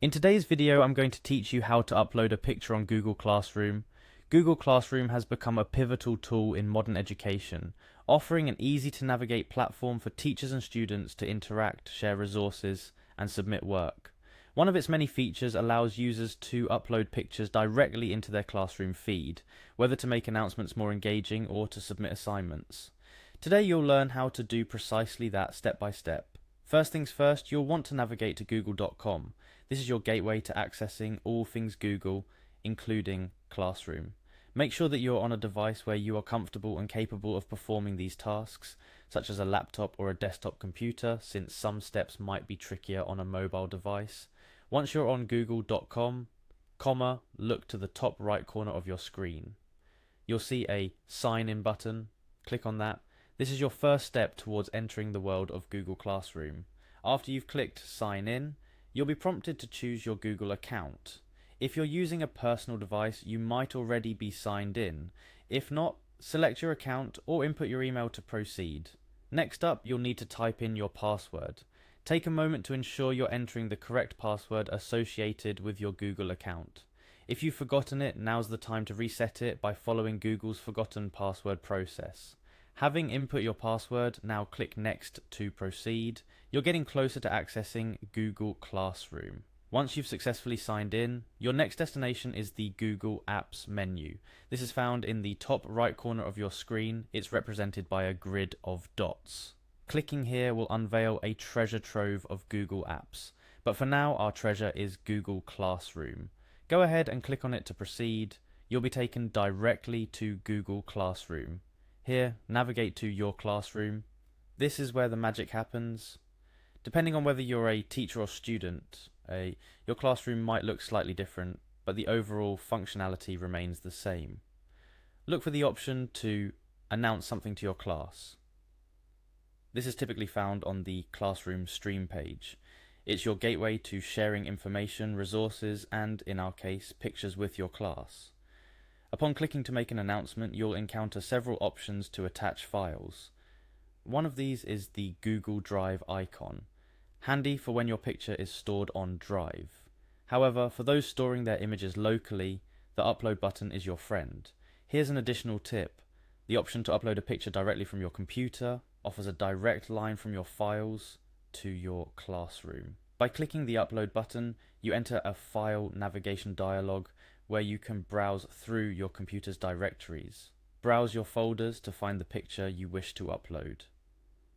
In today's video, I'm going to teach you how to upload a picture on Google Classroom. Google Classroom has become a pivotal tool in modern education, offering an easy-to-navigate platform for teachers and students to interact, share resources, and submit work. One of its many features allows users to upload pictures directly into their Classroom feed, whether to make announcements more engaging or to submit assignments. Today you'll learn how to do precisely that step by step. First things first, you'll want to navigate to google.com. This is your gateway to accessing all things Google, including Classroom. Make sure that you're on a device where you are comfortable and capable of performing these tasks, such as a laptop or a desktop computer, since some steps might be trickier on a mobile device. Once you're on google.com, look to the top right corner of your screen. You'll see a Sign In button. Click on that. This is your first step towards entering the world of Google Classroom. After you've clicked Sign In, you'll be prompted to choose your Google account. If you're using a personal device, you might already be signed in. If not, select your account or input your email to proceed. Next up, you'll need to type in your password. Take a moment to ensure you're entering the correct password associated with your Google account. If you've forgotten it, now's the time to reset it by following Google's forgotten password process. Having input your password, now click Next to proceed. You're getting closer to accessing Google Classroom. Once you've successfully signed in, your next destination is the Google Apps menu. This is found in the top right corner of your screen. It's represented by a grid of dots. Clicking here will unveil a treasure trove of Google Apps. But for now, our treasure is Google Classroom. Go ahead and click on it to proceed. You'll be taken directly to Google Classroom. Here, navigate to your classroom. This is where the magic happens. Depending on whether you're a teacher or student, your classroom might look slightly different, but the overall functionality remains the same. Look for the option to announce something to your class. This is typically found on the Classroom Stream page. It's your gateway to sharing information, resources, and, in our case, pictures with your class. Upon clicking to make an announcement, you'll encounter several options to attach files. One of these is the Google Drive icon, handy for when your picture is stored on Drive. However, for those storing their images locally, the upload button is your friend. Here's an additional tip. The option to upload a picture directly from your computer offers a direct line from your files to your classroom. By clicking the upload button, you enter a file navigation dialog where you can browse through your computer's directories. Browse your folders to find the picture you wish to upload.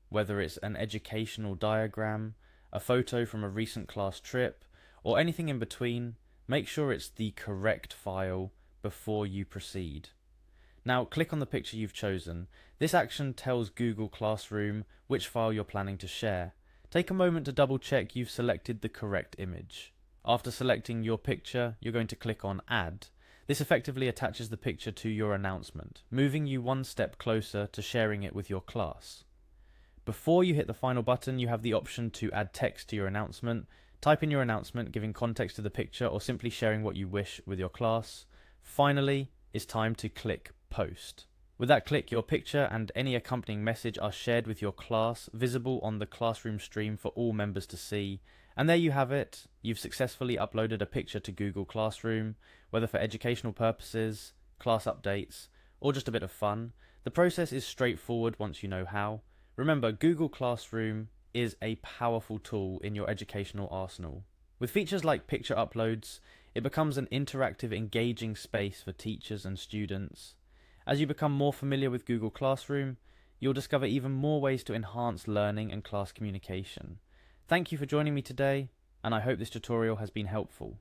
Whether it's an educational diagram, a photo from a recent class trip, or anything in between, make sure it's the correct file before you proceed. Now click on the picture you've chosen. This action tells Google Classroom which file you're planning to share. Take a moment to double check you've selected the correct image. After selecting your picture, you're going to click on Add. This effectively attaches the picture to your announcement, moving you one step closer to sharing it with your class. Before you hit the final button, you have the option to add text to your announcement. Type in your announcement, giving context to the picture, or simply sharing what you wish with your class. Finally, it's time to click Post. With that click, your picture and any accompanying message are shared with your class, visible on the Classroom stream for all members to see. And there you have it. You've successfully uploaded a picture to Google Classroom, whether for educational purposes, class updates, or just a bit of fun. The process is straightforward once you know how. Remember, Google Classroom is a powerful tool in your educational arsenal. With features like picture uploads, it becomes an interactive, engaging space for teachers and students. As you become more familiar with Google Classroom, you'll discover even more ways to enhance learning and class communication. Thank you for joining me today, and I hope this tutorial has been helpful.